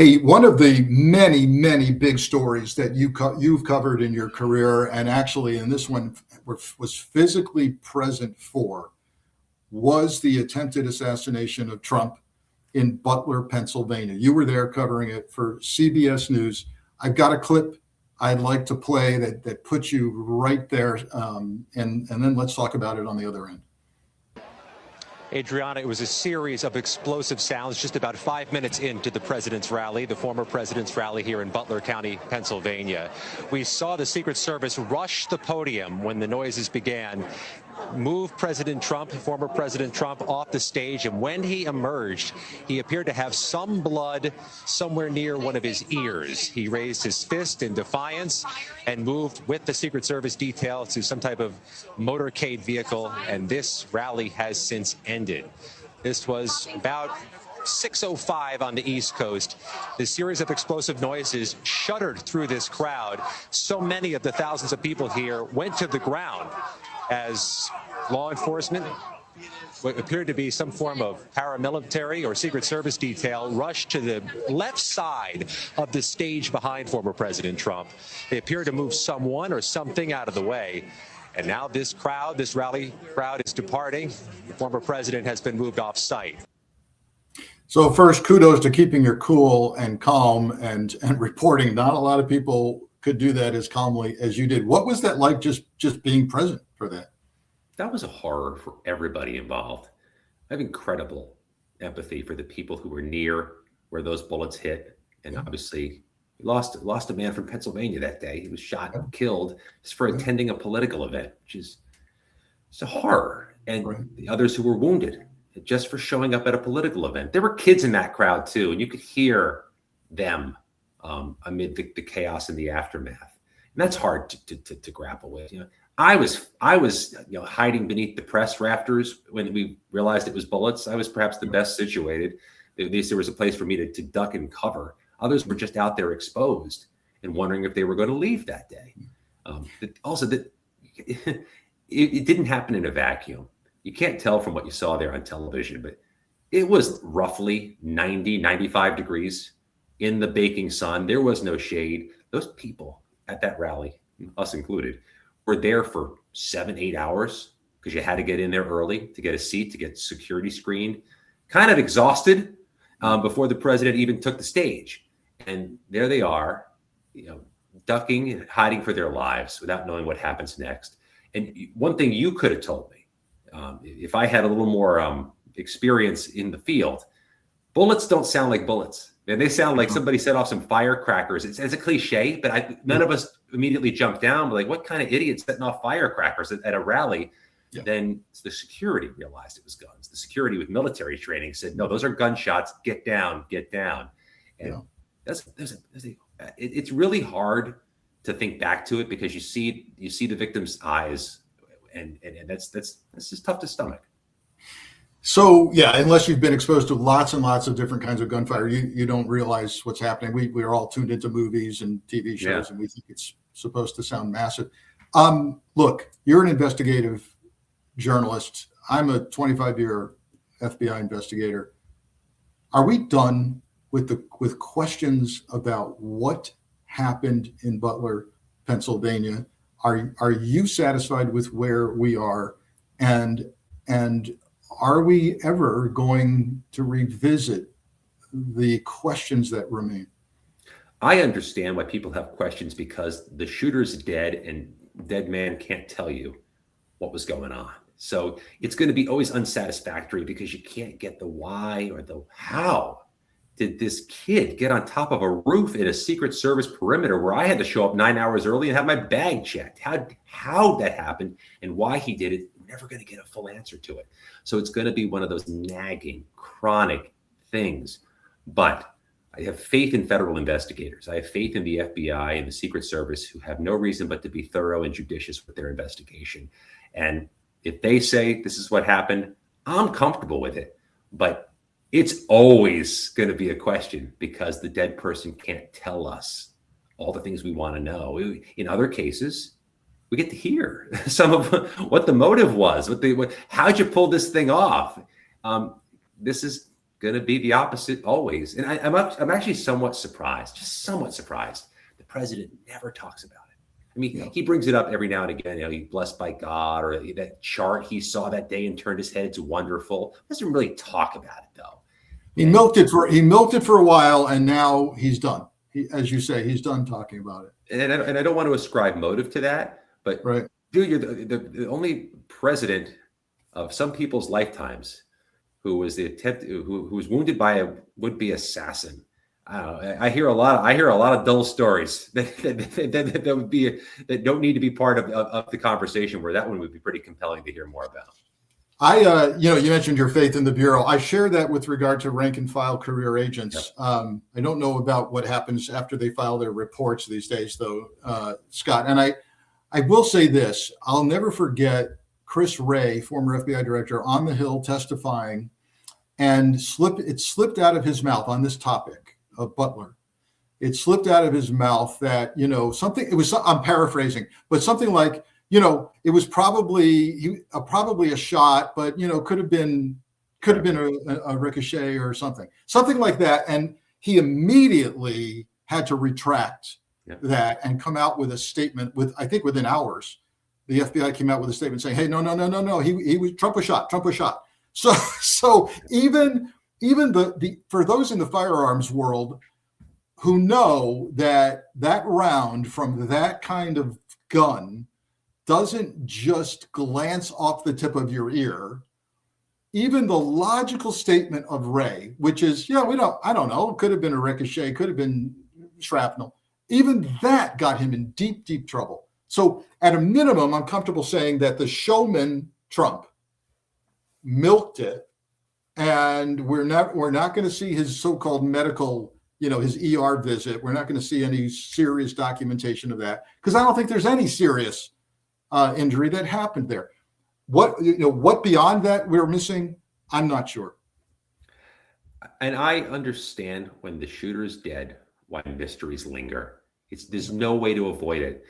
Hey, one of the many, many big stories that you've covered in your career, and actually in this one was physically present for, was the attempted assassination of Trump in Butler, Pennsylvania. You were there covering it for CBS News. I've got a clip I'd like to play that puts you right there, and then let's talk about it on the other end. Adriana, it was a series of explosive sounds just about 5 minutes into the president's rally, the former president's rally here in Butler County, Pennsylvania. We saw the Secret Service rush the podium when the noises began, move President Trump, former President Trump, off the stage. And when he emerged, he appeared to have some blood somewhere near one of his ears. He raised his fist in defiance and moved with the Secret Service detail to some type of motorcade vehicle. And this rally has since ended. This was about 6:05 on the East Coast. The series of explosive noises shuddered through this crowd. So many of the thousands of people here went to the ground as law enforcement, what appeared to be some form of paramilitary or Secret Service detail, rushed to the left side of the stage behind former President Trump. They appeared to move someone or something out of the way. And now this crowd, this rally crowd, is departing. The former president has been moved off site. So first, kudos to keeping your cool and calm and reporting. Not a lot of people could do that as calmly as you did. What was that like, just being present for that? That was a horror for everybody involved. I have incredible empathy for the people who were near where those bullets hit. And obviously we lost a man from Pennsylvania that day. He was shot and killed just for attending a political event, which is it's a horror. And the others who were wounded just for showing up at a political event. There were kids in that crowd too, and you could hear them amid the chaos and the aftermath. And that's hard to grapple with. I was hiding beneath the press rafters when we realized it was bullets. I was perhaps the best situated. At least there was a place for me to duck and cover. Others were just out there exposed and wondering if they were going to leave that day. It didn't happen in a vacuum. You can't tell from what you saw there on television, but it was roughly 90, 95 degrees in the baking sun. There was no shade. Those people at that rally, us included, were there for 7-8 hours because you had to get in there early to get a seat, to get security screened, kind of exhausted before the president even took the stage. And there they are, ducking and hiding for their lives without knowing what happens next. And one thing you could have told me, if I had a little more experience in the field, bullets don't sound like bullets. And they sound like somebody set off some firecrackers. It's a cliche, but none of us immediately jumped down. We're like, what kind of idiot setting off firecrackers at a rally? Yeah. Then the security realized it was guns. The security with military training said, no, those are gunshots. Get down, get down. And it's really hard to think back to it because you see the victim's eyes, and that's just tough to stomach. So yeah, unless you've been exposed to lots and lots of different kinds of gunfire, you don't realize what's happening. We are all tuned into movies and TV shows, and we think it's supposed to sound massive. Look, you're an investigative journalist. I'm a 25-year FBI investigator. Are we done with questions about what happened in Butler, Pennsylvania? Are you satisfied with where we are, and are we ever going to revisit the questions that remain? I understand why people have questions because the shooter's dead and dead man can't tell you what was going on. So it's going to be always unsatisfactory because you can't get the why or the how. Did this kid get on top of a roof in a Secret Service perimeter where I had to show up 9 hours early and have my bag checked? How that happened and why he did it, we're never going to get a full answer to it. So it's going to be one of those nagging, chronic things. But I have faith in federal investigators. I have faith in the FBI and the Secret Service, who have no reason but to be thorough and judicious with their investigation. And if they say this is what happened, I'm comfortable with it. But it's always going to be a question because the dead person can't tell us all the things we want to know. In other cases, we get to hear some of what the motive was, how'd you pull this thing off? This is going to be the opposite always. And I'm actually somewhat surprised, just somewhat surprised. The president never talks about it. I mean, he brings it up every now and again. You know, he's blessed by God, or that chart he saw that day and turned his head. It's wonderful. Doesn't really talk about it though. He milked it for a while, and now he's done. As you say, he's done talking about it. And I don't want to ascribe motive to that, but right. Dude, you're the only president of some people's lifetimes who was who was wounded by a would-be assassin. I hear a lot of dull stories that would be that don't need to be part of the conversation, where that one would be pretty compelling to hear more about. You mentioned your faith in the Bureau. I share that with regard to rank and file career agents. Yep. I don't know about what happens after they file their reports these days, though, Scott. And I will say this: I'll never forget Chris Wray, former FBI director, on the Hill testifying, and it slipped out of his mouth on this topic of Butler. It slipped out of his mouth that, I'm paraphrasing, but something like, it was probably a shot, but, could have been a ricochet or something like that. And he immediately had to retract that and come out with a statement I think within hours. The FBI came out with a statement saying, hey, no. Trump was shot. So even for those in the firearms world who know that round from that kind of gun doesn't just glance off the tip of your ear, even the logical statement of Ray, which is, I don't know, could have been a ricochet, could have been shrapnel, even that got him in deep, deep trouble. So at a minimum, I'm comfortable saying that the showman Trump milked it, and we're not going to see his so-called medical, his ER visit. We're not going to see any serious documentation of that, because I don't think there's any serious injury that happened there. What beyond that we're missing, I'm not sure. And I understand when the shooter is dead, why mysteries linger. There's no way to avoid it.